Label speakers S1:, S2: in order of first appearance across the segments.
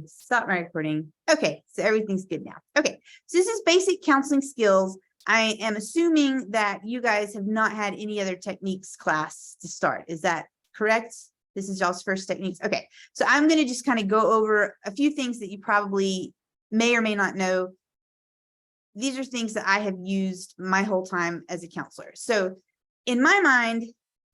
S1: stop my recording. Okay, so everything's good now. Okay, so this is basic counseling skills. I am assuming that you guys have not had any other techniques class to start. Is that correct? This is y'all's first techniques. Okay, so I'm going to just kind of go over a few things that you probably may or may not know. These are things that I have used my whole time as a counselor. So in my mind,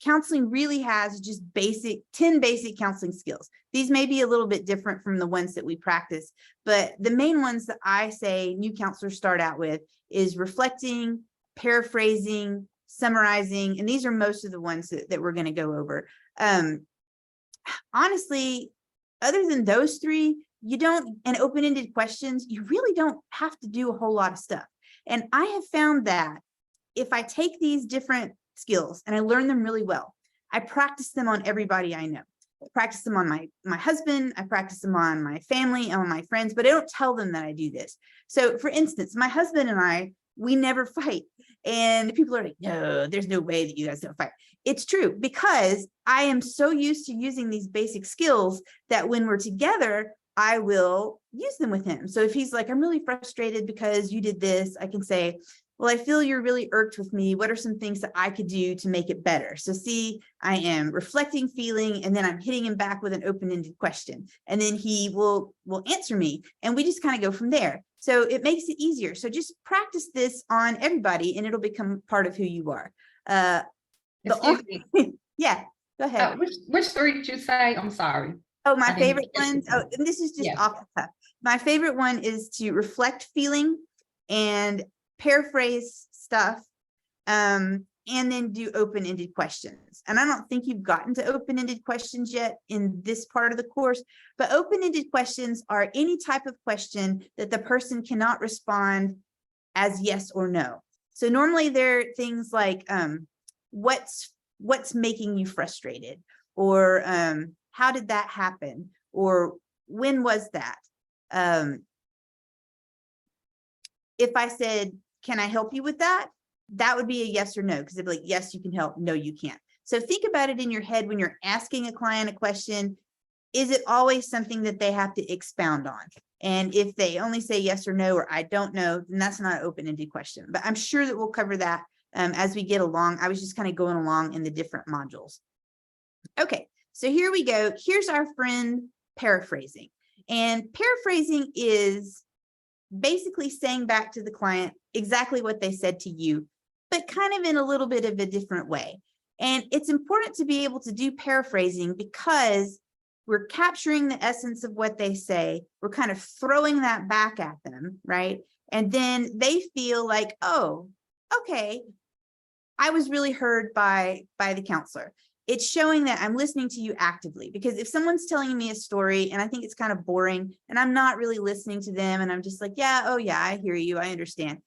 S1: counseling really has just 10 basic counseling skills. These may be a little bit different from the ones that we practice, but the main ones that I say new counselors start out with is reflecting, paraphrasing, summarizing, and these are most of the ones that we're going to go over. Honestly, other than those three, and open-ended questions, you really don't have to do a whole lot of stuff. And I have found that if I take these different skills and I learn them really well, I practice them on everybody I know. I practice them on my husband, I practice them on my family, on my friends, but I don't tell them that I do this. So for instance, my husband and I, we never fight. And people are like, no, there's no way that you guys don't fight. It's true, because I am so used to using these basic skills that when we're together, I will use them with him. So if he's like, I'm really frustrated because you did this, I can say, well, I feel you're really irked with me. What are some things that I could do to make it better? So see, I am reflecting, feeling, and then I'm hitting him back with an open-ended question. And then he will answer me. And we just kind of go from there. So it makes it easier. So just practice this on everybody and it'll become part of who you are.
S2: Excuse me.
S1: Yeah, go ahead.
S2: Which three did you say? I'm sorry.
S1: Oh, my favorite ones. Oh, and this is just off the cuff. My favorite one is to reflect, feeling, and paraphrase stuff, and then do open-ended questions. And I don't think you've gotten to open-ended questions yet in this part of the course, but open-ended questions are any type of question that the person cannot respond as yes or no. So normally they're things like, what's making you frustrated? Or how did that happen? Or when was that? If I said, can I help you with that? That would be a yes or no, because it'd be like, yes, you can help. No, you can't. So think about it in your head when you're asking a client a question. Is it always something that they have to expound on? And if they only say yes or no, or I don't know, then that's not an open-ended question. But I'm sure that we'll cover that as we get along. I was just kind of going along in the different modules. Okay, so here we go. Here's our friend paraphrasing. And paraphrasing is basically saying back to the client exactly what they said to you, but kind of in a little bit of a different way. And it's important to be able to do paraphrasing because we're capturing the essence of what they say. We're kind of throwing that back at them, right? And then they feel like, oh, okay, I was really heard by the counselor. It's showing that I'm listening to you actively, because if someone's telling me a story and I think it's kind of boring and I'm not really listening to them and I'm just like, yeah, oh yeah, I hear you, I understand.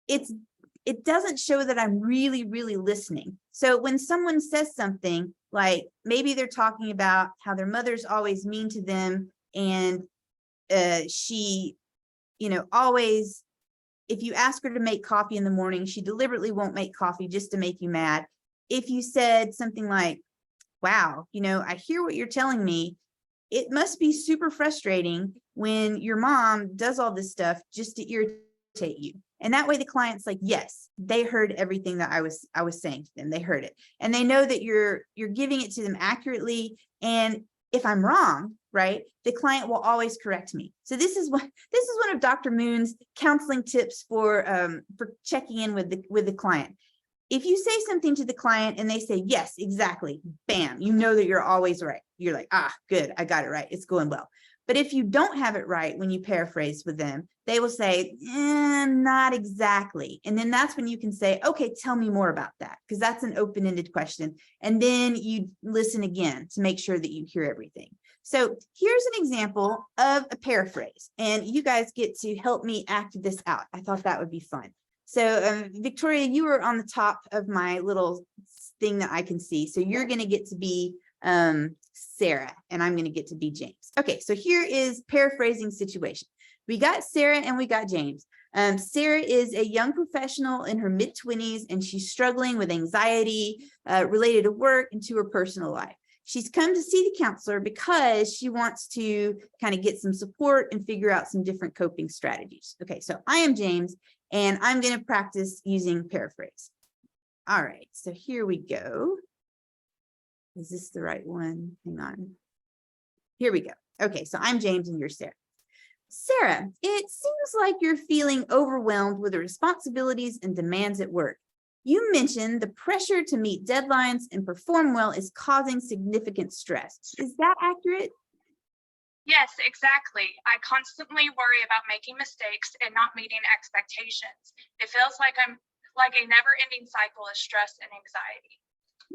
S1: It doesn't show that I'm really, really listening. So when someone says something like, maybe they're talking about how their mother's always mean to them and she, always, if you ask her to make coffee in the morning, she deliberately won't make coffee just to make you mad. If you said something like, wow, I hear what you're telling me. It must be super frustrating when your mom does all this stuff just to irritate you. And that way the client's like, yes, they heard everything that I was saying to them. They heard it. And they know that you're giving it to them accurately. And if I'm wrong, right, the client will always correct me. So this is one of Dr. Moon's counseling tips for checking in with the client. If you say something to the client and they say, yes, exactly, bam, you know that you're always right. You're like, ah, good, I got it right. It's going well. But if you don't have it right when you paraphrase with them, they will say, not exactly. And then that's when you can say, okay, tell me more about that, because that's an open-ended question. And then you listen again to make sure that you hear everything. So here's an example of a paraphrase, and you guys get to help me act this out. I thought that would be fun. So Victoria, you were on the top of my little thing that I can see. So you're going to get to be Sarah, and I'm going to get to be James. Okay, so here is paraphrasing situation. We got Sarah and we got James. Sarah is a young professional in her mid-20s, and she's struggling with anxiety related to work and to her personal life. she's come to see the counselor because she wants to kind of get some support and figure out some different coping strategies. Okay, so I am James, and I'm going to practice using paraphrase. All right, so here we go. Is this the right one? Hang on. Here we go. Okay, so I'm James and you're Sarah. Sarah, it seems like you're feeling overwhelmed with the responsibilities and demands at work. You mentioned the pressure to meet deadlines and perform well is causing significant stress. Is that accurate?
S3: Yes, exactly. I constantly worry about making mistakes and not meeting expectations. It feels like I'm like a never-ending cycle of stress and anxiety.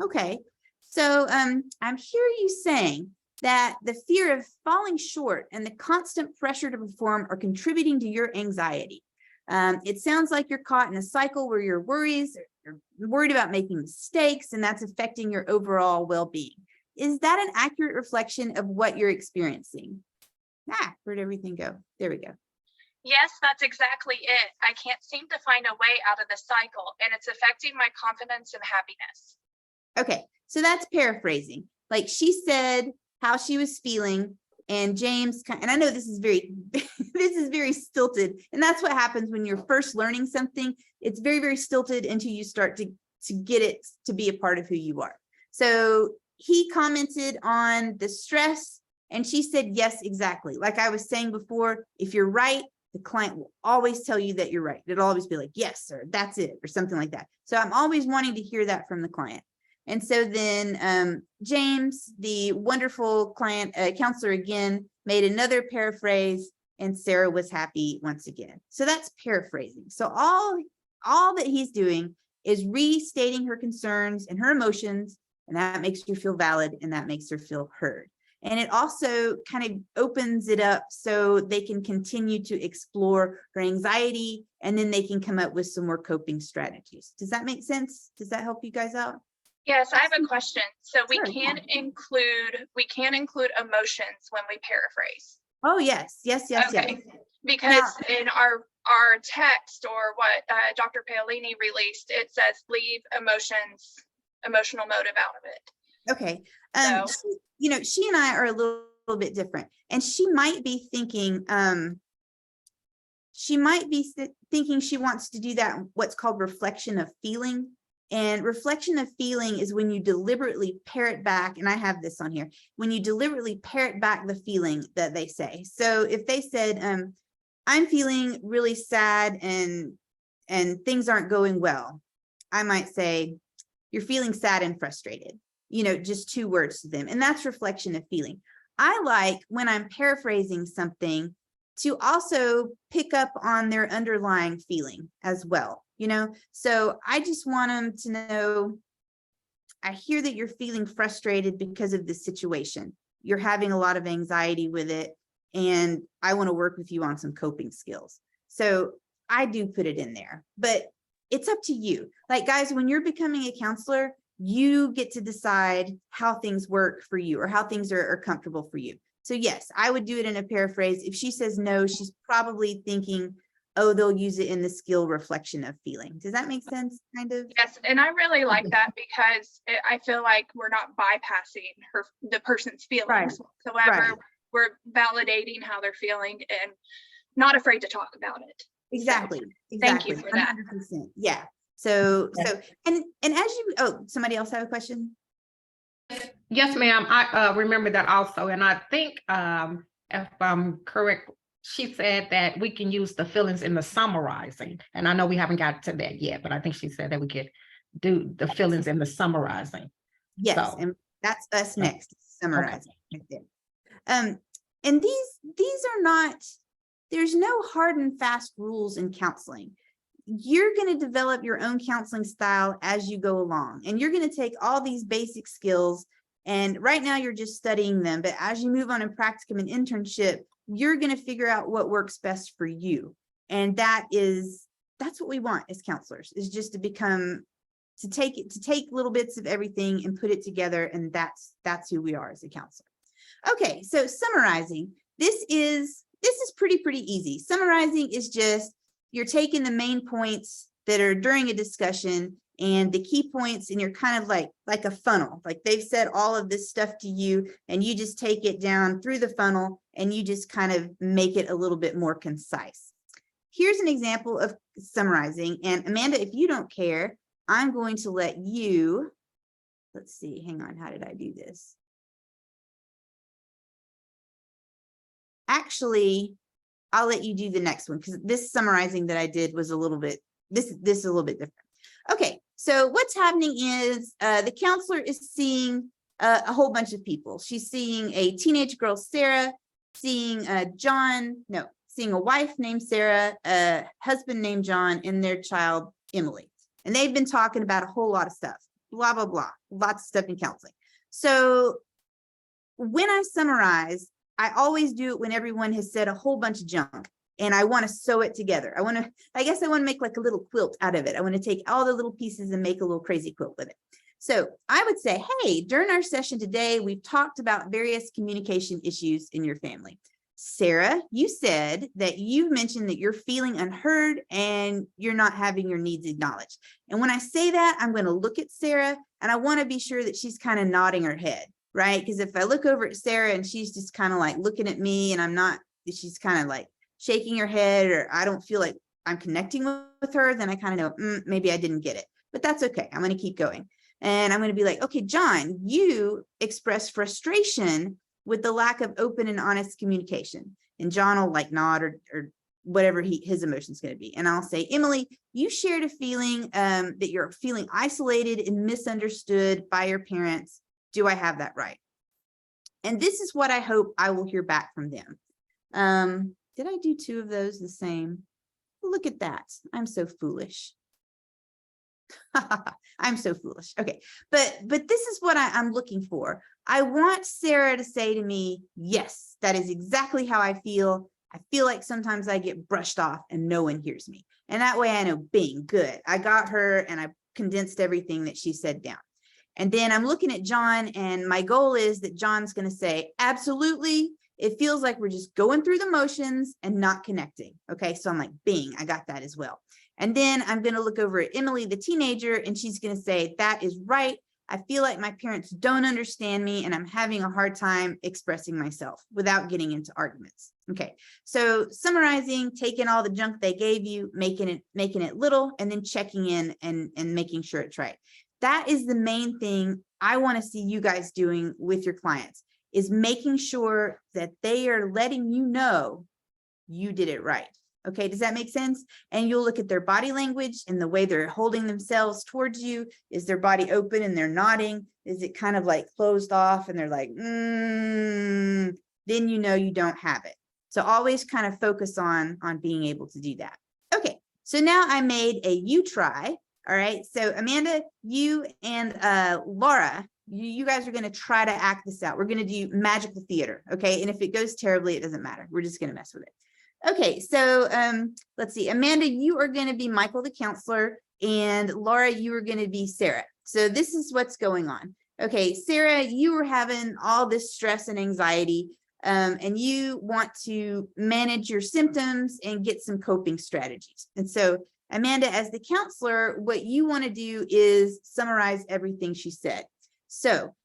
S1: Okay, so I'm hearing you saying that the fear of falling short and the constant pressure to perform are contributing to your anxiety. It sounds like you're caught in a cycle where you're worried about making mistakes, and that's affecting your overall well-being. Is that an accurate reflection of what you're experiencing? Where'd everything go? There we go.
S3: Yes, that's exactly it. I can't seem to find a way out of the cycle, and it's affecting my confidence and happiness.
S1: Okay, so that's paraphrasing. Like she said how she was feeling, and James, and I know this is very, this is very stilted, and that's what happens when you're first learning something. It's very, very stilted until you start to get it to be a part of who you are. So he commented on the stress, and she said, yes, exactly. Like I was saying before, if you're right, the client will always tell you that you're right. It'll always be like, yes, sir, that's it, or something like that. So I'm always wanting to hear that from the client. And so then James, the wonderful client counselor again, made another paraphrase, and Sarah was happy once again. So that's paraphrasing. So all that he's doing is restating her concerns and her emotions, and that makes her feel valid, and that makes her feel heard. And it also kind of opens it up so they can continue to explore her anxiety, and then they can come up with some more coping strategies. Does that make sense? Does that help you guys out?
S3: Yes, I have a question. So we
S1: Sure,
S3: can include emotions when we paraphrase.
S1: Oh, yes. Yes.
S3: Okay. Because in our text, or what Dr. Paolini released, it says leave emotional motive out of it.
S1: Okay. She and I are a little bit different, and she might be thinking she wants to do that, what's called reflection of feeling. And reflection of feeling is when you deliberately parrot back, and I have this on here, when you deliberately parrot back the feeling that they say. So if they said, I'm feeling really sad and things aren't going well, I might say, you're feeling sad and frustrated, just 2 words to them. And that's reflection of feeling. I like, when I'm paraphrasing something, to also pick up on their underlying feeling as well. So I just want them to know, I hear that you're feeling frustrated because of this situation. You're having a lot of anxiety with it, and I want to work with you on some coping skills. So I do put it in there, but it's up to you. Like, guys, when you're becoming a counselor, you get to decide how things work for you, or how things are comfortable for you. So yes, I would do it in a paraphrase. If she says no, she's probably thinking, oh, they'll use it in the skill reflection of feeling. Does that make sense? Kind of.
S3: Yes, and I really like that, because I feel like we're not bypassing the person's feelings whatsoever.
S1: Right.
S3: We're validating how they're feeling and not afraid to talk about it.
S1: Exactly.
S3: Thank you for that.
S1: 100%. Yeah. So and as somebody else have a question?
S2: Yes, ma'am. I remember that also. And I think, if I'm correct, she said that we can use the feelings in the summarizing. And I know we haven't got to that yet, but I think she said that we could do the feelings in the summarizing.
S1: Yes, so, and that's us next, summarizing. Okay. And these are not, there's no hard and fast rules in counseling. You're going to develop your own counseling style as you go along, and you're going to take all these basic skills, and right now you're just studying them, but as you move on in practicum and internship, you're going to figure out what works best for you. And that's what we want as counselors, is just to take little bits of everything and put it together, and that's who we are as a counselor. Okay, so summarizing, this is pretty easy. Summarizing is just, you're taking the main points that are during a discussion, and the key points, and you're kind of like a funnel, like they've said all of this stuff to you, and you just take it down through the funnel and you just kind of make it a little bit more concise. Here's an example of summarizing. And Amanda, if you don't care, I'm going to let you, let's see, hang on, how did I do this? Actually, I'll let you do the next one, because this summarizing that I did was a little bit, this is a little bit different. Okay, so what's happening is the counselor is seeing a whole bunch of people. She's seeing a teenage girl, Sarah, seeing seeing a wife named Sarah, a husband named John, and their child, Emily. And they've been talking about a whole lot of stuff, blah, blah, blah, lots of stuff in counseling. So when I summarize, I always do it when everyone has said a whole bunch of junk and I want to sew it together. I guess I want to make like a little quilt out of it. I want to take all the little pieces and make a little crazy quilt with it. So I would say, hey, during our session today, we've talked about various communication issues in your family. Sarah, you said that you've mentioned that you're feeling unheard and you're not having your needs acknowledged. And when I say that, I'm going to look at Sarah and I want to be sure that she's kind of nodding her head, right? Because if I look over at Sarah and she's just kind of like looking at me and she's kind of like shaking her head, or I don't feel like I'm connecting with her, then I kind of know, maybe I didn't get it, but that's okay. I'm going to keep going. And I'm going to be like, okay, John, you expressed frustration with the lack of open and honest communication. And John will like nod or whatever his emotion is going to be. And I'll say, Emily, you shared a feeling that you're feeling isolated and misunderstood by your parents. Do I have that right? And this is what I hope I will hear back from them. Did I do two of those the same? Look at that. I'm so foolish. I'm so foolish. Okay, but this is what I'm looking for. I want Sarah to say to me, yes, that is exactly how I feel. I feel like sometimes I get brushed off and no one hears me. And that way I know, bing, good. I got her and I condensed everything that she said down. And then I'm looking at John, and my goal is that John's going to say, absolutely. It feels like we're just going through the motions and not connecting. Okay, so I'm like, bing, I got that as well. And then I'm going to look over at Emily, the teenager, and she's going to say, that is right. I feel like my parents don't understand me and I'm having a hard time expressing myself without getting into arguments. Okay, so summarizing, taking all the junk they gave you, making it little, and then checking in and making sure it's right. That is the main thing I want to see you guys doing with your clients, is making sure that they are letting you know you did it right. Okay, does that make sense? And you'll look at their body language and the way they're holding themselves towards you. Is their body open and they're nodding? Is it kind of like closed off and they're like, then you know you don't have it. So always kind of focus on being able to do that. Okay, so now I made a you try. All right, so Amanda, you and Laura, you guys are going to try to act this out. We're going to do magical theater. Okay, and if it goes terribly, it doesn't matter. We're just going to mess with it. Okay, so let's see. Amanda, you are going to be Michael, the counselor, and Laura, you are going to be Sarah. So this is what's going on. Okay, Sarah, you were having all this stress and anxiety, and you want to manage your symptoms and get some coping strategies. And so Amanda, as the counselor, what you want to do is summarize everything she said. So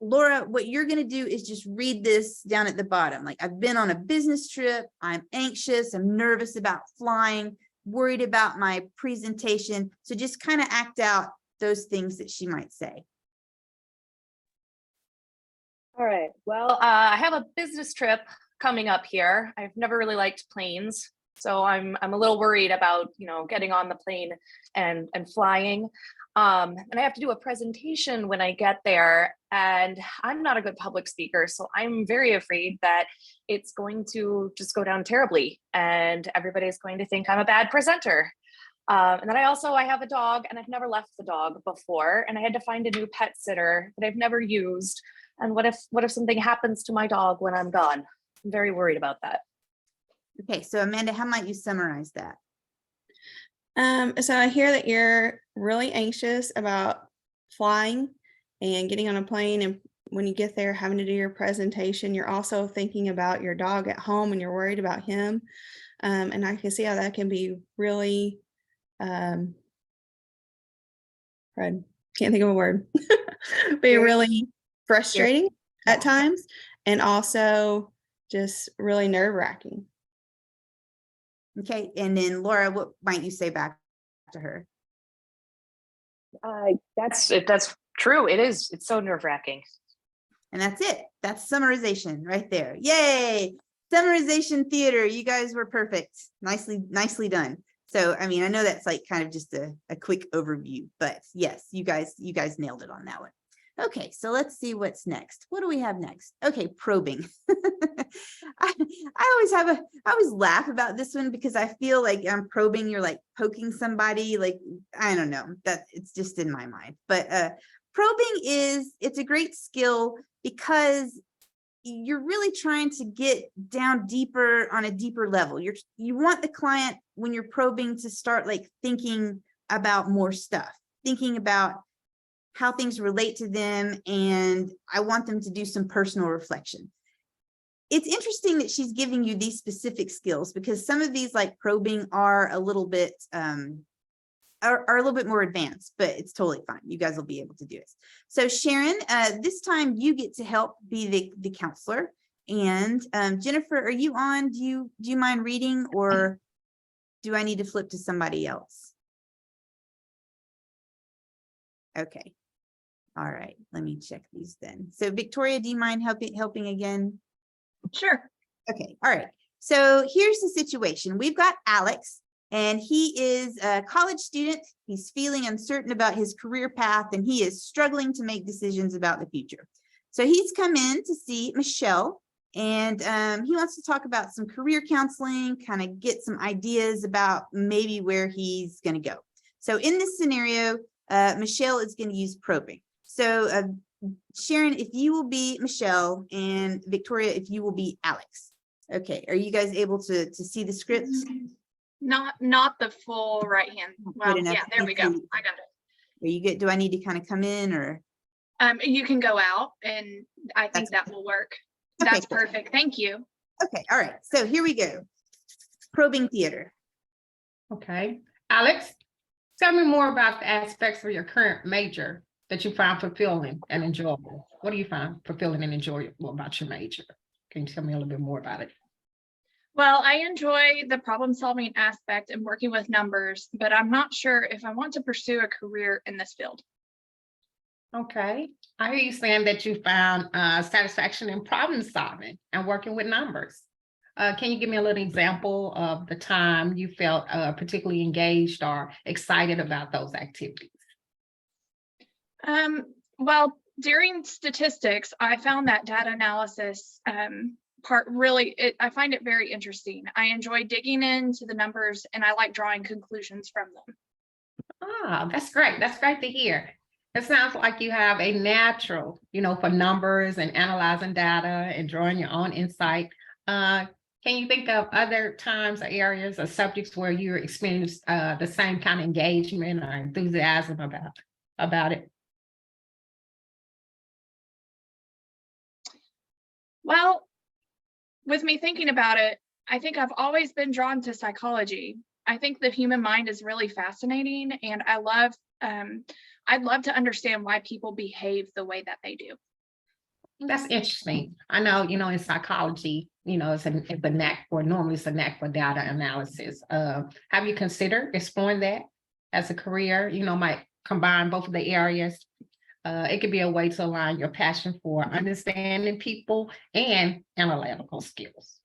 S1: Laura, what you're going to do is just read this down at the bottom. Like, I've been on a business trip. I'm anxious. I'm nervous about flying, worried about my presentation. So just kind of act out those things that she might say.
S4: All right. Well, I have a business trip coming up here. I've never really liked planes, so I'm a little worried about, getting on the plane and flying. And I have to do a presentation when I get there, and I'm not a good public speaker, so I'm very afraid that it's going to just go down terribly and everybody's going to think I'm a bad presenter. And then I have a dog, and I've never left the dog before, and I had to find a new pet sitter that I've never used. And what if something happens to my dog when I'm gone? I'm very worried about that.
S1: Okay, so Amanda, how might you summarize that?
S5: So I hear that you're really anxious about flying and getting on a plane, and when you get there having to do your presentation, you're also thinking about your dog at home and you're worried about him. And I can see how that can be really Fred, can't think of a word. Be really frustrating at times, and also just really nerve-wracking.
S1: Okay, and then Laura, what might you say back to her?
S4: That's true. It is. It's so nerve-wracking.
S1: And that's it. That's summarization right there. Yay! Summarization theater. You guys were perfect. Nicely done. So, I mean, I know that's like kind of just a quick overview, but yes, you guys nailed it on that one. Okay, so let's see what's next. What do we have next? Okay, probing. I always laugh about this one because I feel like I'm probing, you're like poking somebody, like, I don't know, that it's just in my mind. But probing it's a great skill because you're really trying to get down deeper on a deeper level. You want the client, when you're probing, to start like thinking about more stuff, thinking about how things relate to them, and I want them to do some personal reflection. It's interesting that she's giving you these specific skills because some of these, like probing, are a little bit more advanced, but it's totally fine. You guys will be able to do it. So Sharon, this time you get to help be the counselor. And Jennifer, are you on? Do you mind reading, or do I need to flip to somebody else? Okay. All right, let me check these then. So Victoria, do you mind helping again?
S3: Sure.
S1: Okay, all right. So here's the situation. We've got Alex, and he is a college student. He's feeling uncertain about his career path, and he is struggling to make decisions about the future. So he's come in to see Michelle, and he wants to talk about some career counseling, kind of get some ideas about maybe where he's going to go. So in this scenario, Michelle is going to use probing. So Sharon, if you will be Michelle, and Victoria, if you will be Alex. Okay, are you guys able to see the script?
S3: Not the full right hand. Well,
S1: Good enough.
S3: yeah, there we go. I got it.
S1: Are you good? Do I need to kind of come in, or?
S3: You can go out, and I think that will work.
S1: Okay,
S3: That's
S1: cool.
S3: perfect. Thank you.
S1: Okay, all right. So here we go. Probing theater.
S2: Okay, Alex, tell me more about the aspects of your current major that you find fulfilling and enjoyable. What do you find fulfilling and enjoyable about your major? Can you tell me a little bit more about it?
S3: Well, I enjoy the problem solving aspect and working with numbers, but I'm not sure if I want to pursue a career in this field.
S2: Okay, I hear you saying that you found satisfaction in problem solving and working with numbers. Can you give me a little example of the time you felt particularly engaged or excited about those activities?
S3: Well, during statistics, I found that data analysis part really, I find it very interesting. I enjoy digging into the numbers, and I like drawing conclusions from them.
S2: Ah, that's great. That's great to hear. It sounds like you have a natural, for numbers and analyzing data and drawing your own insight. Can you think of other times or areas or subjects where you experienced the same kind of engagement or enthusiasm about it?
S3: Well, with me thinking about it, I think I've always been drawn to psychology. I think the human mind is really fascinating, and I'd love to understand why people behave the way that they do.
S2: That's interesting. I know, in psychology, it's a knack for data analysis. Have you considered exploring that as a career? Might combine both of the areas. It could be a way to align your passion for understanding people and analytical skills.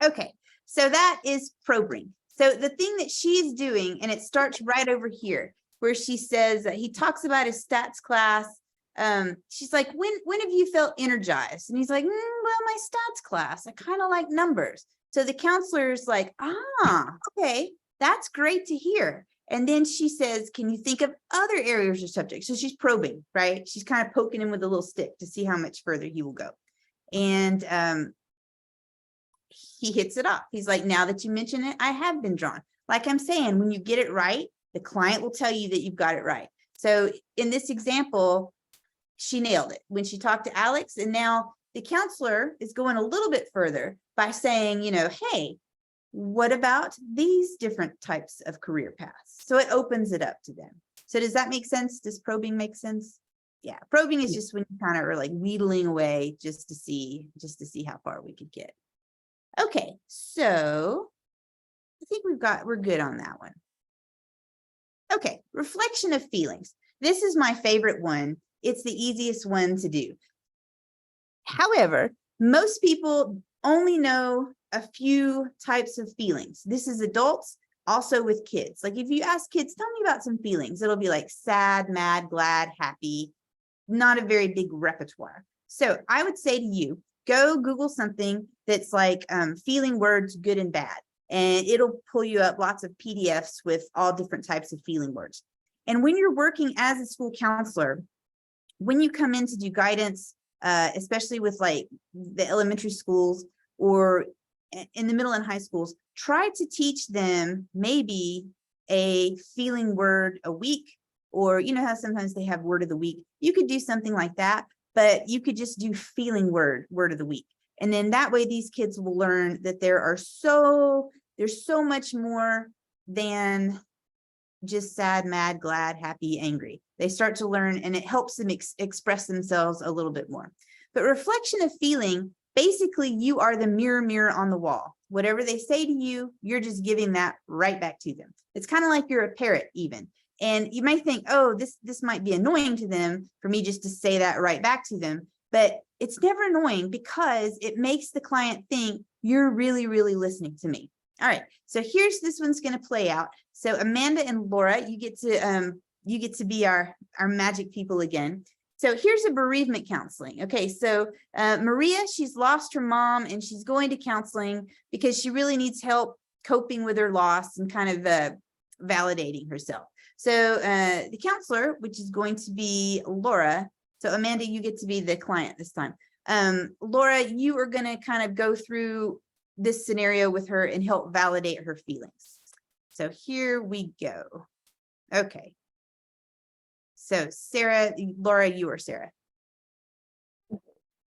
S1: Okay, so that is probing. So the thing that she's doing, and it starts right over here, where she says that he talks about his stats class. She's like, when have you felt energized? And he's like, well, my stats class, I kind of like numbers. So the counselor's like, okay, that's great to hear. And then she says, can you think of other areas or subjects? So she's probing, right? She's kind of poking him with a little stick to see how much further he will go. And he hits it off. He's like, now that you mention it, I have been drawn. Like I'm saying, when you get it right, the client will tell you that you've got it right. So in this example, she nailed it when she talked to Alex. And now the counselor is going a little bit further by saying, hey, what about these different types of career paths? So it opens it up to them. So does that make sense? Does probing make sense? Yeah, probing is just when you kind of are like wheedling away just to see how far we could get. Okay, so I think we're good on that one. Okay, reflection of feelings. This is my favorite one. It's the easiest one to do. However, most people only know a few types of feelings. This is adults, also with kids. Like if you ask kids, tell me about some feelings, it'll be like sad, mad, glad, happy, not a very big repertoire. So I would say to you, go Google something that's like feeling words, good and bad. And it'll pull you up lots of PDFs with all different types of feeling words. And when you're working as a school counselor, when you come in to do guidance, especially with like the elementary schools or in the middle and high schools, try to teach them maybe a feeling word a week, or you know how sometimes they have word of the week. You could do something like that, but you could just do feeling word of the week. And then that way these kids will learn that there's so much more than just sad, mad, glad, happy, angry. They start to learn, and it helps them express themselves a little bit more. But reflection of feeling, basically you are the mirror on the wall. Whatever they say to you, you're just giving that right back to them. It's kind of like you're a parrot even. And you might think, oh, this might be annoying to them for me just to say that right back to them. But it's never annoying because it makes the client think you're really, really listening to me. All right, so here's this one's going to play out. So Amanda and Laura, you get to be our magic people again. So here's a bereavement counseling. Okay, so Maria, she's lost her mom and she's going to counseling because she really needs help coping with her loss and kind of validating herself. So the counselor, which is going to be Laura. So Amanda, you get to be the client this time. Laura, you are going to kind of go through this scenario with her and help validate her feelings. So here we go. Okay. So Sarah, Laura, you or Sarah?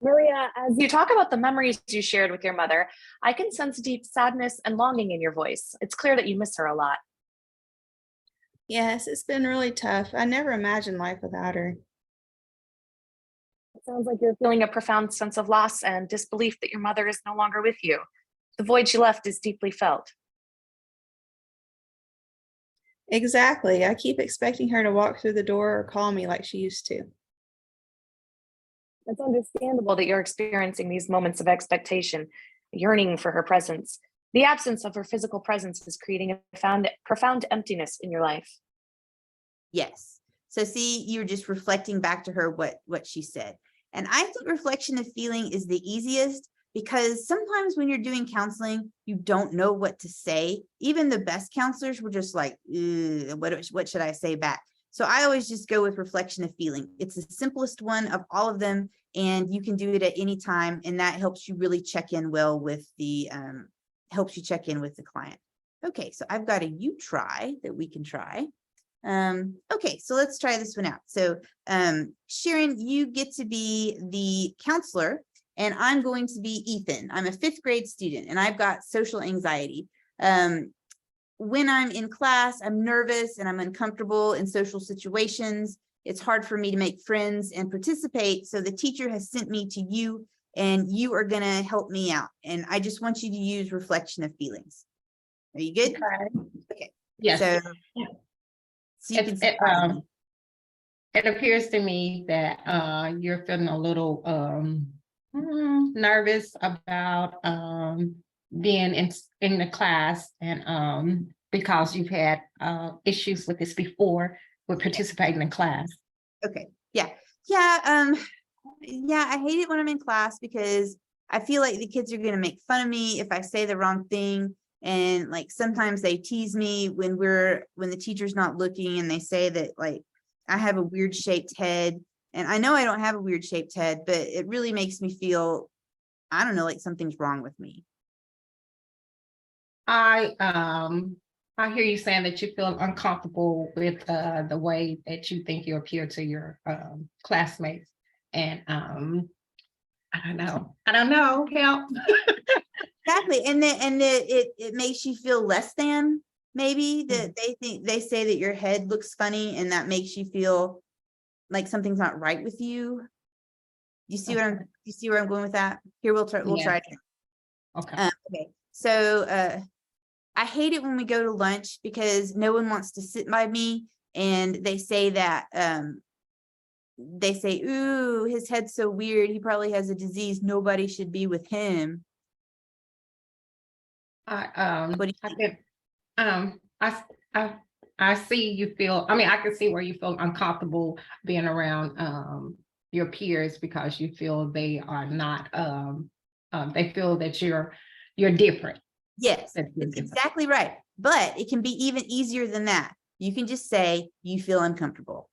S4: Maria, as you talk about the memories you shared with your mother, I can sense deep sadness and longing in your voice. It's clear that you miss her a lot.
S5: Yes, it's been really tough. I never imagined life without her.
S4: It sounds like you're feeling a profound sense of loss and disbelief that your mother is no longer with you. The void she left is deeply felt.
S5: Exactly. I keep expecting her to walk through the door or call me like she used to.
S4: It's understandable that you're experiencing these moments of expectation, yearning for her presence. The absence of her physical presence is creating a profound emptiness in your life.
S1: Yes. So see, you're just reflecting back to her what she said. And I think reflection of feeling is the easiest because sometimes when you're doing counseling, you don't know what to say. Even the best counselors were just like, what should I say back? So I always just go with reflection of feeling. It's the simplest one of all of them, and you can do it at any time. And that helps you really check in well with the, client. Okay, so I've got a you try that we can try. Okay, so let's try this one out. So Sharon, you get to be the counselor and I'm going to be Ethan. I'm a 5th grade student and I've got social anxiety. When I'm in class, I'm nervous and I'm uncomfortable in social situations. It's hard for me to make friends and participate. So the teacher has sent me to you and you are gonna help me out. And I just want you to use reflection of feelings. Are you good? Okay.
S2: Yes.
S1: So you can say
S2: it appears to me that you're feeling a little nervous about being in the class and because you've had issues with this before with participating in class.
S1: Okay. Yeah. I hate it when I'm in class because I feel like the kids are going to make fun of me if I say the wrong thing. And like sometimes they tease me when the teacher's not looking and they say that like I have a weird shaped head. And I know I don't have a weird shaped head, but it really makes me feel, I don't know, like something's wrong with me.
S2: I hear you saying that you feel uncomfortable with the way that you think you appear to your classmates. And I don't know, help.
S1: Exactly. And it makes you feel less than. maybe that they say that your head looks funny and that makes you feel like something's not right with you. You see you see where I'm going with that? Here, we'll try it again.
S2: Okay.
S1: Okay. So I hate it when we go to lunch because no one wants to sit by me and they say that they say, ooh, his head's so weird. He probably has a disease. Nobody should be with him. What do you think?
S2: I see you feel, I mean, I can see where you feel uncomfortable being around your peers because you feel they are not, they feel that you're different.
S1: Yes,
S2: That you're
S1: it's
S2: different.
S1: exactly right. But it can be even easier than that. You can just say you feel uncomfortable.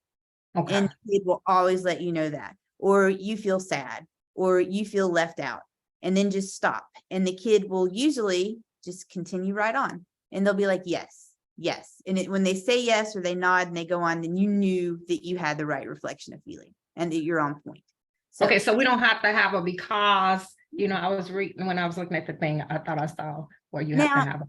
S2: Okay.
S1: And it will always let you know that, or you feel sad, or you feel left out, and then just stop. And the kid will usually just continue right on. And they'll be like, yes, yes. And when they say yes, or they nod and they go on, then you knew that you had the right reflection of feeling and that you're on point. So,
S2: Okay, so we don't have to have a because, you know, I was reading when I was looking at the thing, I thought I saw where you have to have a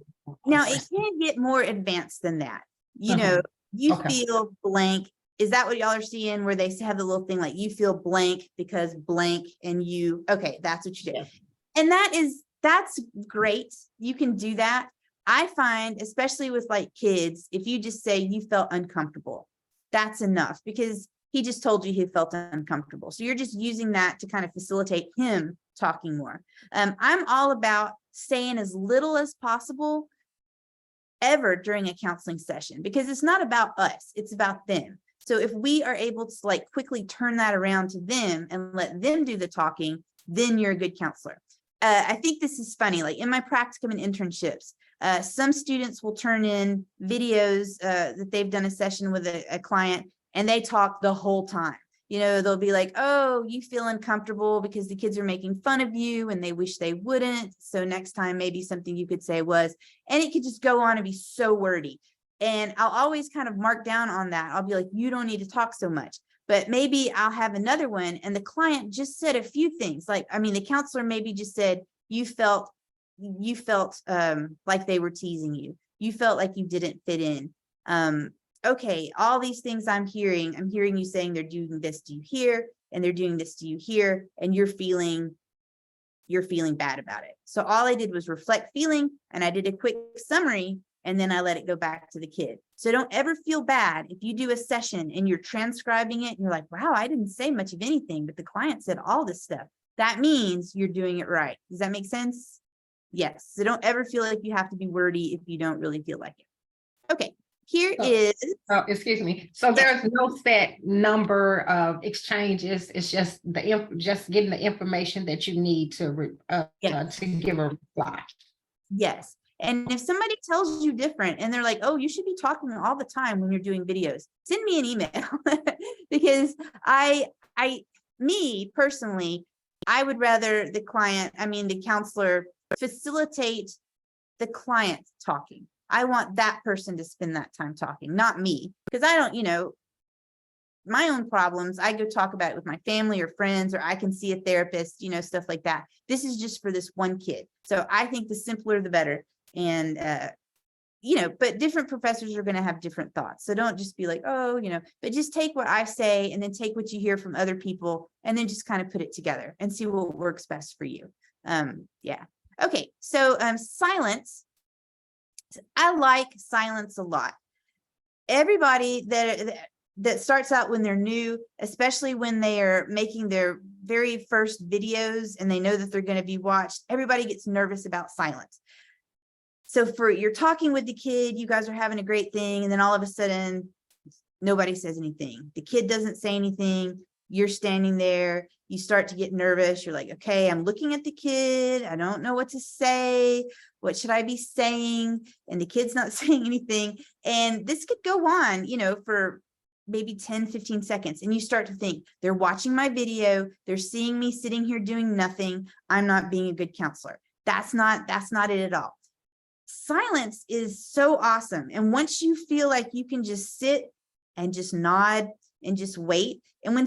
S1: now
S2: because.
S1: it can get more advanced than that. You
S2: Uh-huh.
S1: know, you
S2: Okay.
S1: feel blank. Is that what y'all are seeing where they have the little thing like you feel blank because blank and you, okay, that's what you do.
S2: Yeah.
S1: And that's great. You can do that. I find, especially with like kids, if you just say you felt uncomfortable, that's enough because he just told you he felt uncomfortable. So you're just using that to kind of facilitate him talking more. I'm all about saying as little as possible ever during a counseling session because it's not about us, it's about them. So if we are able to like quickly turn that around to them and let them do the talking, then you're a good counselor. I think this is funny, like in my practicum and internships, some students will turn in videos that they've done a session with a client and they talk the whole time. You know, they'll be like, oh, you feel uncomfortable because the kids are making fun of you and they wish they wouldn't. So next time, maybe something you could say was, and it could just go on and be so wordy. And I'll always kind of mark down on that. I'll be like, you don't need to talk so much. But maybe I'll have another one and the client just said a few things. Like, I mean, the counselor maybe just said, you felt like they were teasing you. You felt like you didn't fit in. Okay, all these things I'm hearing you saying they're doing this to you here and they're doing this to you here and you're feeling bad about it. So all I did was reflect feeling and I did a quick summary and then I let it go back to the kid. So don't ever feel bad if you do a session and you're transcribing it and you're like, wow, I didn't say much of anything, but the client said all this stuff. That means you're doing it right. Does that make sense? Yes. So don't ever feel like you have to be wordy if you don't really feel like it. Okay. Here is.
S2: Oh, excuse me. So there's no set number of exchanges. It's just just getting the information that you need to give a reply.
S1: Yes. And if somebody tells you different and they're like, oh, you should be talking all the time when you're doing videos, send me an email because me personally, I would rather the counselor facilitate the client talking. I want that person to spend that time talking, not me, because I don't, my own problems, I go talk about it with my family or friends, or I can see a therapist, stuff like that. This is just for this one kid. So I think the simpler, the better. And, but different professors are going to have different thoughts. So don't just be like, oh, but just take what I say and then take what you hear from other people and then just kind of put it together and see what works best for you. Yeah. Okay. So, silence. I like silence a lot. Everybody that starts out when they're new, especially when they are making their very first videos and they know that they're going to be watched, everybody gets nervous about silence. So you're talking with the kid, you guys are having a great thing, and then all of a sudden, nobody says anything. The kid doesn't say anything. You're standing there. You start to get nervous. You're like, okay, I'm looking at the kid. I don't know what to say. What should I be saying? And the kid's not saying anything. And this could go on, for maybe 10, 15 seconds. And you start to think, they're watching my video. They're seeing me sitting here doing nothing. I'm not being a good counselor. That's not it at all. Silence is so awesome. And once you feel like you can just sit and just nod and just wait. And when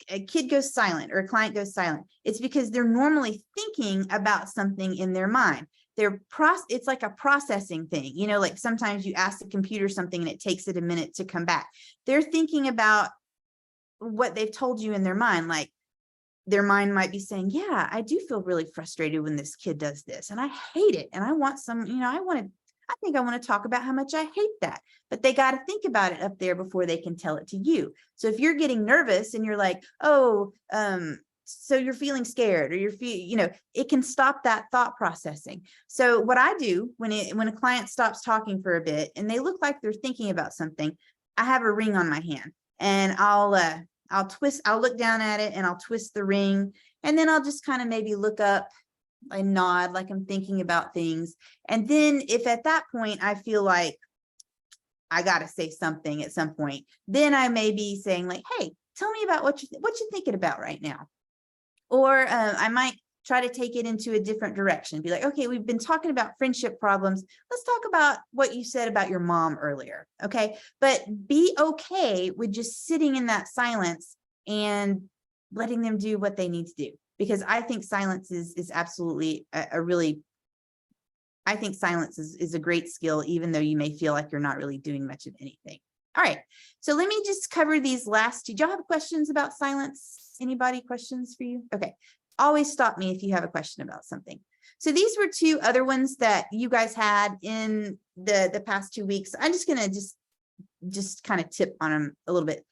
S1: a kid goes silent or a client goes silent, it's because they're normally thinking about something in their mind. It's like a processing thing, you know, like sometimes you ask the computer something and it takes it a minute to come back. They're thinking about what they've told you in their mind. Like their mind might be saying, yeah, I do feel really frustrated when this kid does this and I hate it. And I want some, you know, I think I want to talk about how much I hate that, but they got to think about it up there before they can tell it to you. So if you're getting nervous and you're like, oh, so you're feeling scared or you know, it can stop that thought processing. So what I do when a client stops talking for a bit and they look like they're thinking about something, I have a ring on my hand and I'll look down at it and I'll twist the ring. And then I'll just kind of maybe look up and nod like I'm thinking about things. And then if at that point I feel like I got to say something at some point, then I may be saying like, hey, tell me about what you're thinking about right now. Or I might try to take it into a different direction. Be like, okay, we've been talking about friendship problems. Let's talk about what you said about your mom earlier. Okay. But be okay with just sitting in that silence and letting them do what they need to do. Because I think silence is absolutely I think silence is a great skill, even though you may feel like you're not really doing much of anything. All right. So let me just cover these last two. Do y'all have questions about silence? Anybody questions for you? Okay. Always stop me if you have a question about something. So these were two other ones that you guys had in the past 2 weeks. I'm just going to just kind of tip on them a little bit.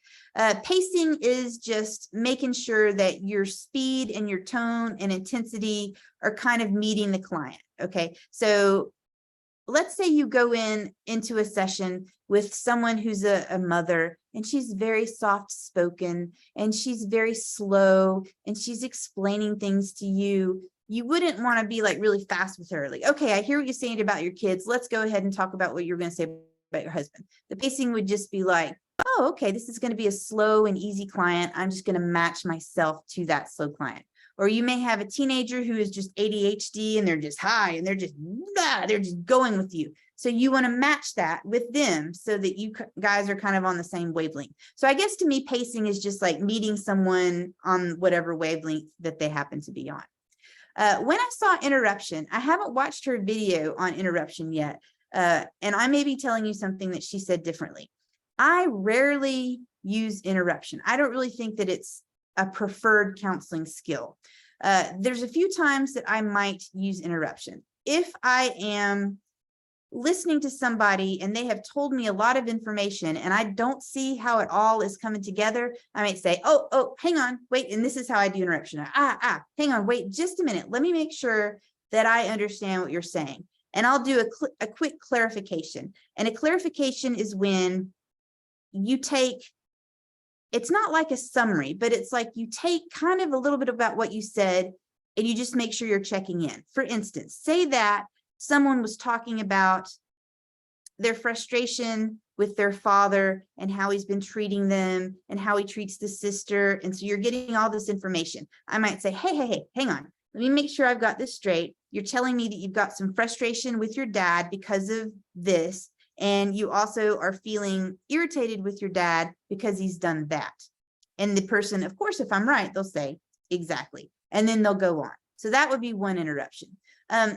S1: Pacing is just making sure that your speed and your tone and intensity are kind of meeting the client. Okay. So let's say you go into a session with someone who's a mother and she's very soft spoken and she's very slow and she's explaining things to you. You wouldn't want to be like really fast with her. Like, okay, I hear what you're saying about your kids. Let's go ahead and talk about what you're going to say about your husband. The pacing would just be like, oh, okay, this is going to be a slow and easy client. I'm just going to match myself to that slow client. Or you may have a teenager who is just ADHD and they're just high and they're just going with you. So you want to match that with them so that you guys are kind of on the same wavelength. So I guess to me, pacing is just like meeting someone on whatever wavelength that they happen to be on. When I saw interruption, I haven't watched her video on interruption yet. And I may be telling you something that she said differently. I rarely use interruption. I don't really think that it's a preferred counseling skill. There's a few times that I might use interruption. If I am listening to somebody and they have told me a lot of information and I don't see how it all is coming together, I might say, oh, hang on, wait. And this is how I do interruption. Hang on, wait just a minute. Let me make sure that I understand what you're saying. And I'll do a quick clarification. And a clarification is when you take, it's not like a summary, but it's like you take kind of a little bit about what you said and you just make sure you're checking in. For instance, say that someone was talking about their frustration with their father and how he's been treating them and how he treats the sister. And so you're getting all this information. I might say, hey, hang on. Let me make sure I've got this straight. You're telling me that you've got some frustration with your dad because of this. And you also are feeling irritated with your dad because he's done that. And the person, of course, if I'm right, they'll say exactly. And then they'll go on. So that would be one interruption.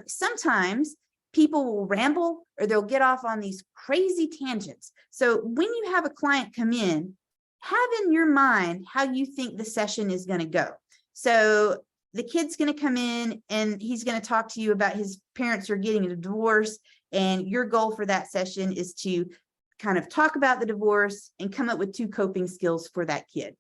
S1: Sometimes people will ramble or they'll get off on these crazy tangents. So when you have a client come in, have in your mind how you think the session is going to go. So the kid's going to come in and he's going to talk to you about his parents are getting a divorce. And your goal for that session is to kind of talk about the divorce and come up with 2 coping skills for that kid.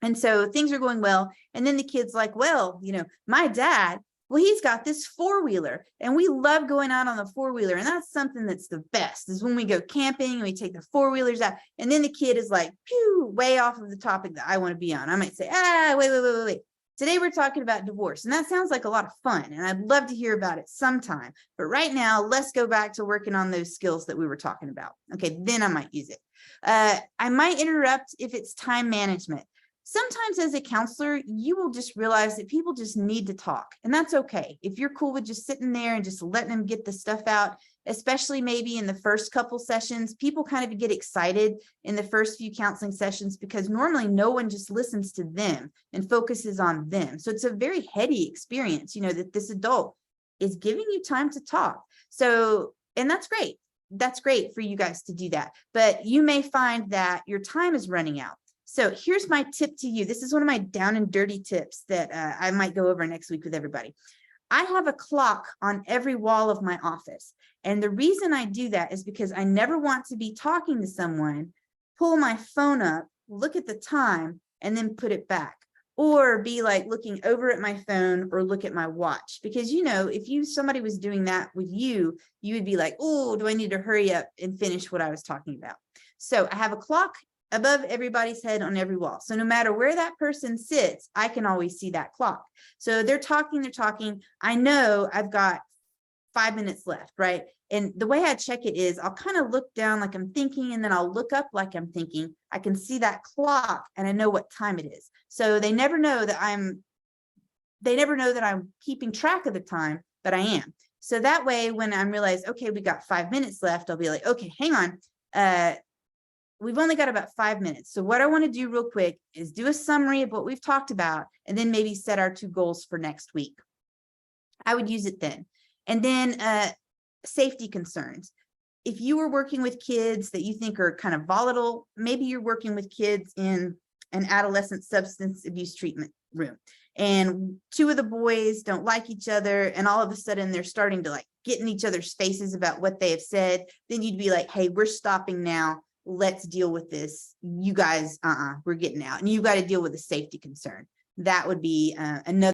S1: And so things are going well. And then the kid's like, well, you know, my dad, well, he's got this 4-wheeler and we love going out on the 4-wheeler. And that's something that's the best is when we go camping and we take the 4-wheelers out. And then the kid is like, pew, way off of the topic that I want to be on. I might say, wait. Today we're talking about divorce, and that sounds like a lot of fun, and I'd love to hear about it sometime. But right now, let's go back to working on those skills that we were talking about. Okay, then I might use it. I might interrupt if it's time management. Sometimes as a counselor, you will just realize that people just need to talk, and that's okay. If you're cool with just sitting there and just letting them get the stuff out, especially maybe in the first couple sessions. People kind of get excited in the first few counseling sessions because normally no one just listens to them and focuses on them. So it's a very heady experience, you know, that this adult is giving you time to talk. So, and that's great. That's great for you guys to do that. But you may find that your time is running out. So here's my tip to you. This is one of my down and dirty tips that I might go over next week with everybody. I have a clock on every wall of my office. And the reason I do that is because I never want to be talking to someone, pull my phone up, look at the time, and then put it back. Or be like looking over at my phone or look at my watch. Because, you know, if somebody was doing that with you, you would be like, oh, do I need to hurry up and finish what I was talking about? So I have a clock above everybody's head on every wall. So no matter where that person sits, I can always see that clock. So they're talking. I know I've got 5 minutes left, right? And the way I check it is I'll kind of look down like I'm thinking, and then I'll look up like I'm thinking. I can see that clock and I know what time it is. So they never know that I'm keeping track of the time, but I am. So that way, when I realize, okay, we got 5 minutes left, I'll be like, okay, hang on. We've only got about 5 minutes. So what I want to do real quick is do a summary of what we've talked about, and then maybe set our 2 goals for next week. I would use it then. And then safety concerns. If you were working with kids that you think are kind of volatile, maybe you're working with kids in an adolescent substance abuse treatment room, and 2 of the boys don't like each other, and all of a sudden they're starting to like get in each other's faces about what they have said, then you'd be like, hey, we're stopping now. Let's deal with this. You guys, we're getting out. And you got to deal with a safety concern. That would be another